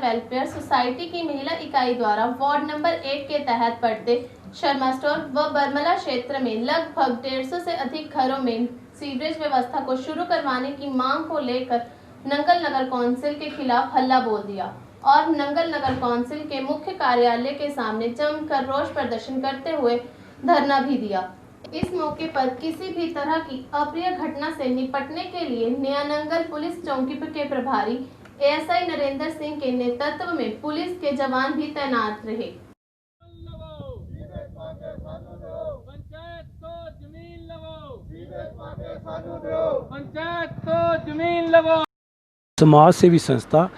Welfare society की महिला इकाई द्वारा वार्ड नंबर 1 के तहत पड़ते शर्मा स्टोर व बरमला क्षेत्र में लगभग 150 से अधिक घरों में सीवरेज व्यवस्था को शुरू करवाने की मांग को लेकर नंगल नगर कौंसिल के खिलाफ हल्ला बोल दिया और नंगल नगर कौंसिल के मुख्य कार्यालय के सामने जमकर रोष प्रदर्शन करते हुए धरना भी दिया। इस मौके पर किसी भी तरह की अप्रिय घटना से निपटने के लिए नया नंगल पुलिस चौकी के प्रभारी एएसआई नरेंद्र सिंह के नेतृत्व में पुलिस के जवान भी तैनात रहे। समाज सेवी संस्था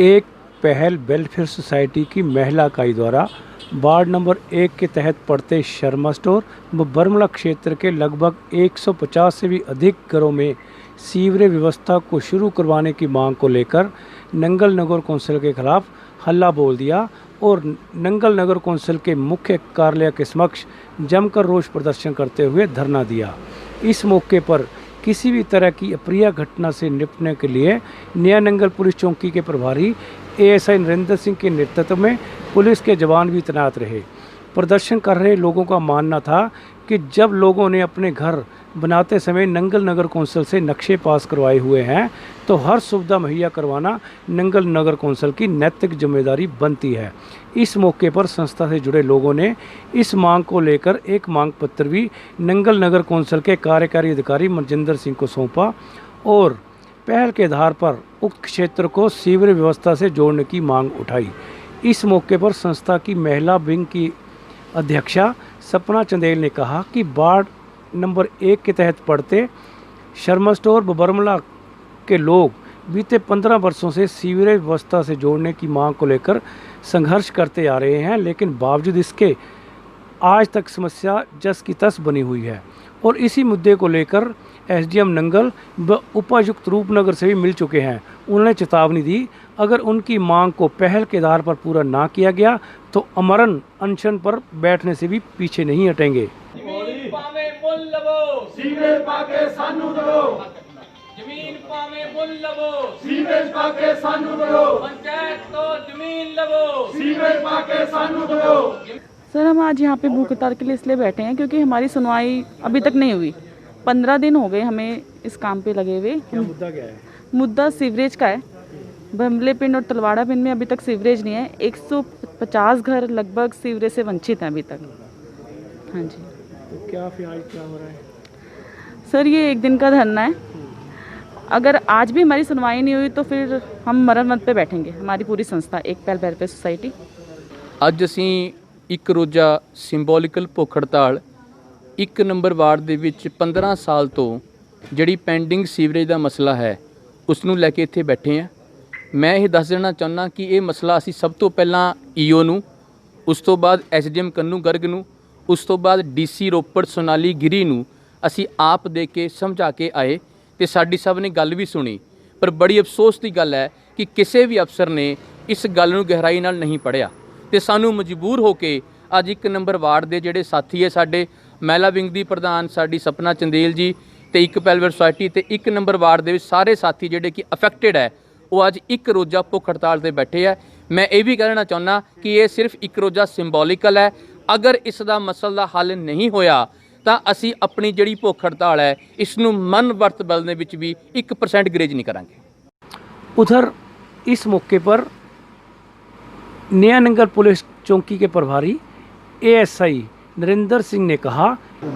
एक पहल वेलफेयर सोसाइटी की महिला इकाई द्वारा वार्ड नंबर 1 के तहत पड़ते शर्मा स्टोर व बरमला क्षेत्र के लगभग 150 से भी अधिक घरों में सीवरेज व्यवस्था को शुरू करवाने की मांग को लेकर नंगल नगर कौंसिल के खिलाफ हल्ला बोल दिया और नंगल नगर कौंसिल के मुख्य कार्यालय के समक्ष जमकर रोष प्रदर्शन करते हुए धरना दिया। इस मौके पर किसी भी तरह की अप्रिय घटना से निपटने के लिए नया नंगल पुलिस चौकी के प्रभारी एएसआई नरेंद्र सिंह के नेतृत्व में पुलिस के जवान भी तैनात रहे। प्रदर्शन कर रहे लोगों का मानना था कि जब लोगों ने अपने घर बनाते समय नंगल नगर कौंसिल से नक्शे पास करवाए हुए हैं तो हर सुविधा मुहैया करवाना नंगल नगर कौंसिल की नैतिक जिम्मेदारी बनती है। इस मौके पर संस्था से जुड़े लोगों ने इस मांग को लेकर एक मांग पत्र भी नंगल नगर कौंसिल के कार्यकारी अधिकारी मनजिंदर सिंह को सौंपा और पहल के आधार पर उक्त क्षेत्र को सीवरेज व्यवस्था से जोड़ने की मांग उठाई। इस मौके पर संस्था की महिला विंग की अध्यक्षा सपना चंदेल ने कहा कि वार्ड नंबर 1 के तहत पड़ते शर्मा स्टोर व बरमला के लोग बीते 15 वर्षों से सीवरेज व्यवस्था से जोड़ने की मांग को लेकर संघर्ष करते आ रहे हैं, लेकिन बावजूद इसके आज तक समस्या जस की तस बनी हुई है और इसी मुद्दे को लेकर एसडीएम नंगल व उपायुक्त रूपनगर से भी मिल चुके हैं। उन्होंने चेतावनी दी अगर उनकी मांग को पहल के आधार पर पूरा ना किया गया तो अमरण अनशन पर बैठने से भी पीछे नहीं हटेंगे। सर, हम आज यहाँ पे भूख हड़ताल के लिए इसलिए बैठे हैं क्योंकि हमारी सुनवाई अभी तक नहीं हुई। 15 दिन हो गए हमें इस काम पे लगे हुए। मुद्दा क्या है? मुद्दा सीवरेज का है। भमले पिंड और तलवाड़ा पिंड में अभी तक सीवरेज नहीं है। 150 घर लगभग सीवरेज से वंचित हैं अभी तक। हाँ जी। तो क्या फिर आज क्या हो रहा है? सर, ये एक दिन का धरना है। अगर आज भी हमारी सुनवाई नहीं हुई तो फिर हम मरम्मत पे बैठेंगे। हमारी पूरी संस्था एक पहल वेलफेयर सोसाइटी। ਅੱਜ ਅਸੀਂ ਇੱਕ ਰੋਜ਼ਾ ਸਿੰਬੋਲਿਕਲ ਭੁੱਖ ਹੜਤਾਲ 1 ਨੰਬਰ ਵਾਰਡ ਦੇ ਵਿੱਚ 15 ਸਾਲ ਤੋਂ ਜਿਹੜੀ ਪੈਂਡਿੰਗ ਸੀਵਰੇਜ ਦਾ ਮਸਲਾ ਹੈ ਉਸ ਨੂੰ ਲੈ ਕੇ ਇੱਥੇ ਬੈਠੇ ਹਾਂ। ਮੈਂ ਇਹ ਦੱਸ ਦੇਣਾ ਚਾਹੁੰਦਾ ਕਿ ਇਹ ਮਸਲਾ ਅਸੀਂ ਸਭ ਤੋਂ ਪਹਿਲਾਂ ਈਓ ਨੂੰ, ਉਸ ਤੋਂ ਬਾਅਦ ਐਸਡੀਐਮ ਕੰਨੂ ਗਰਗ ਨੂੰ, ਉਸ ਤੋਂ ਬਾਅਦ ਡੀਸੀ ਰੋਪੜ ਸੋਨਾਲੀ ਗਿਰੀ ਨੂੰ ਅਸੀਂ ਆਪ ਦੇ ਕੇ ਸਮਝਾ ਕੇ ਆਏ ਤੇ ਸਾਡੀ ਸਭ ਨੇ ਗੱਲ ਵੀ ਸੁਣੀ। ਪਰ ਬੜੀ ਅਫਸੋਸ ਦੀ ਗੱਲ ਹੈ ਕਿ ਕਿਸੇ ਵੀ ਅਫਸਰ ਨੇ ਇਸ ਗੱਲ ਨੂੰ ਗਹਿਰਾਈ ਨਾਲ ਨਹੀਂ ਪੜ੍ਹਿਆ ਤੇ ਸਾਨੂੰ ਮਜਬੂਰ ਹੋ ਕੇ ਅੱਜ 1 ਨੰਬਰ ਵਾਰਡ ਦੇ ਜਿਹੜੇ ਸਾਥੀ ਹੈ ਸਾਡੇ ਮਹਿਲਾ ਵਿੰਗ ਦੀ ਪ੍ਰਧਾਨ ਸਾਡੀ ਸਪਨਾ ਚੰਦੇਲ ਜੀ ਤੇ ਇੱਕ ਵੈਲਫੇਅਰ ਸੁਸਾਇਟੀ ਤੇ 1 ਨੰਬਰ ਵਾਰਡ ਦੇ ਵਿੱਚ ਸਾਰੇ ਸਾਥੀ ਜਿਹੜੇ ਕਿ ਅਫੈਕਟਡ ਹੈ ਉਹ ਅੱਜ ਇੱਕ ਰੋਜ਼ਾ ਭੁੱਖ ਹੜਤਾਲ ਤੇ ਬੈਠੇ ਹੈ। ਮੈਂ ਇਹ ਵੀ ਕਹਿਣਾ ਚਾਹੁੰਦਾ ਕਿ ਇਹ ਸਿਰਫ ਇੱਕ ਰੋਜ਼ਾ ਸਿੰਬੋਲਿਕਲ ਹੈ। ਅਗਰ ਇਸ ਦਾ ਮਸਲਾ ਦਾ ਹੱਲ ਨਹੀਂ ਹੋਇਆ ਤਾਂ ਅਸੀਂ ਆਪਣੀ ਜਿਹੜੀ ਭੁੱਖ ਹੜਤਾਲ ਹੈ ਇਸ ਨੂੰ ਮਨ ਵਰਤ ਬਦਲਣੇ ਵਿੱਚ ਵੀ 1% ਗਰੇਜ ਨਹੀਂ ਕਰਾਂਗੇ। उधर इस मौके पर नया नंगल पुलिस चौकी के प्रभारी एएसआई नरेंद्र सिंह ने कहा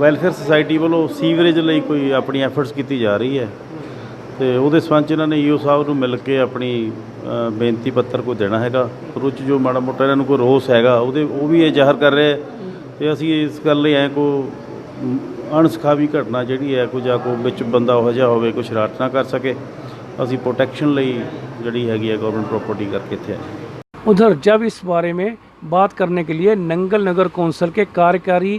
ਵੈਲਫੇਅਰ ਸੁਸਾਇਟੀ ਵੱਲੋਂ ਸੀਵਰੇਜ ਲਈ ਕੋਈ ਆਪਣੀ ਐਫਰਟਸ ਕੀਤੀ ਜਾ ਰਹੀ ਹੈ ਤੇ ਉਹਦੇ ਸੰਬੰਧ 'ਚ ਇਹਨਾਂ ਨੇ ਈਓ ਸਾਹਿਬ ਨੂੰ ਮਿਲ ਕੇ ਆਪਣੀ ਬੇਨਤੀ ਪੱਤਰ ਕੋਈ ਦੇਣਾ ਹੈਗਾ। ਉਹਦੇ 'ਚ ਜੋ ਮਾੜਾ ਮੋਟਾ ਇਹਨਾਂ ਨੂੰ ਕੋਈ ਰੋਸ ਹੈਗਾ ਉਹ ਵੀ ਇਹ ਜ਼ਾਹਰ ਕਰ ਰਹੇ ਤੇ ਅਸੀਂ ਇਸ ਗੱਲ ਲਈ ਐਂ ਕੋਈ ਅਣਸਖਾਵੀ ਘਟਨਾ ਜਿਹੜੀ ਹੈ ਕੋਈ ਜਾਂ ਕੋਈ ਵਿੱਚ ਬੰਦਾ ਉਹ ਜਿਹਾ ਹੋਵੇ ਕੋਈ ਸ਼ਰਾਰਤ ਨਾ ਕਰ ਸਕੇ, ਅਸੀਂ ਪ੍ਰੋਟੈਕਸ਼ਨ ਲਈ ਜਿਹੜੀ ਹੈਗੀ ਹੈ ਗਵਰਨਮੈਂਟ प्रॉपर्टी करके थे। उधर जब इस बारे में बात करने के लिए नंगल नगर कौंसिल के कार्यकारी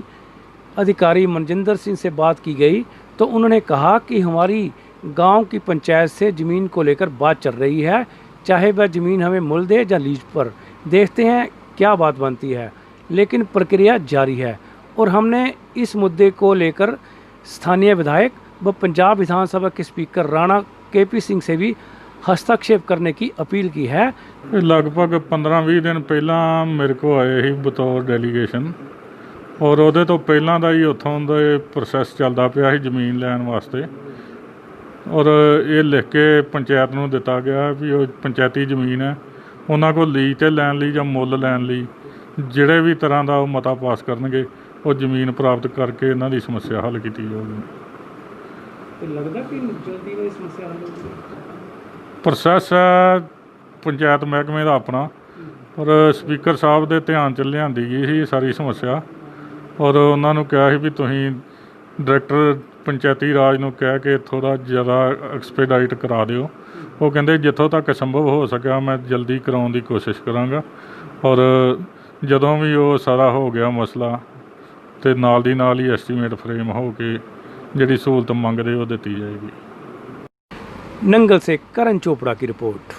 अधिकारी मनजिंदर सिंह से बात की गई तो उन्होंने कहा कि हमारी गांव की पंचायत से ज़मीन को लेकर बात चल रही है, चाहे वह ज़मीन हमें मुल दे या लीज पर, देखते हैं क्या बात बनती है, लेकिन प्रक्रिया जारी है। और हमने इस मुद्दे को लेकर स्थानीय विधायक व पंजाब विधानसभा के स्पीकर राणा केपी सिंह से भी हस्तक्षेप करने की अपील की है। ਇਹ ਲਗਭਗ 15-20 ਦਿਨ ਪਹਿਲਾਂ ਮੇਰੇ ਕੋਲ ਆਏ ਸੀ ਬਤੌਰ ਡੈਲੀਗੇਸ਼ਨ, ਔਰ ਉਹਦੇ ਤੋਂ ਪਹਿਲਾਂ ਦਾ ਹੀ ਉੱਥੋਂ ਦਾ ਪ੍ਰੋਸੈਸ ਚੱਲਦਾ ਪਿਆ ਸੀ ਜ਼ਮੀਨ ਲੈਣ ਵਾਸਤੇ, ਔਰ ਇਹ ਲਿਖ ਕੇ ਪੰਚਾਇਤ ਨੂੰ ਦਿੱਤਾ ਗਿਆ ਵੀ ਉਹ ਪੰਚਾਇਤੀ ਜ਼ਮੀਨ ਹੈ, ਉਹਨਾਂ ਕੋਲ ਲੀਜ਼ 'ਤੇ ਲੈਣ ਲਈ ਜਾਂ ਮੁੱਲ ਲੈਣ ਲਈ ਜਿਹੜੇ ਵੀ ਤਰ੍ਹਾਂ ਦਾ ਉਹ ਮਤਾ ਪਾਸ ਕਰਨਗੇ ਉਹ ਜ਼ਮੀਨ ਪ੍ਰਾਪਤ ਕਰਕੇ ਇਹਨਾਂ ਦੀ ਸਮੱਸਿਆ ਹੱਲ ਕੀਤੀ ਜਾਊਗੀ। लगता कि जल्दी में समस्या हल होगी? ਪ੍ਰੋਸੈਸ ਹੈ ਪੰਚਾਇਤ ਮਹਿਕਮੇ ਦਾ ਆਪਣਾ, ਪਰ ਸਪੀਕਰ ਸਾਹਿਬ ਦੇ ਧਿਆਨ 'ਚ ਲਿਆਂਦੀ ਗਈ ਸੀ ਸਾਰੀ ਸਮੱਸਿਆ, ਔਰ ਉਹਨਾਂ ਨੂੰ ਕਿਹਾ ਸੀ ਵੀ ਤੁਸੀਂ ਡਾਇਰੈਕਟਰ ਪੰਚਾਇਤੀ ਰਾਜ ਨੂੰ ਕਹਿ ਕੇ ਥੋੜ੍ਹਾ ਜ਼ਿਆਦਾ ਐਕਸਪੀਡਾਈਟ ਕਰਾ ਦਿਓ। ਉਹ ਕਹਿੰਦੇ ਜਿੱਥੋਂ ਤੱਕ ਸੰਭਵ ਹੋ ਸਕਿਆ ਮੈਂ ਜਲਦੀ ਕਰਾਉਣ ਦੀ ਕੋਸ਼ਿਸ਼ ਕਰਾਂਗਾ, ਔਰ ਜਦੋਂ ਵੀ ਉਹ ਸਾਰਾ ਹੋ ਗਿਆ ਮਸਲਾ ਤੇ ਨਾਲ ਦੀ ਨਾਲ ਹੀ ਐਸਟੀਮੇਟ ਫਰੇਮ ਹੋ ਕੇ ਜਿਹੜੀ ਸਹੂਲਤ ਮੰਗਦੇ ਉਹ ਦਿੱਤੀ ਜਾਏਗੀ। नंगल से करण चोपड़ा की रिपोर्ट।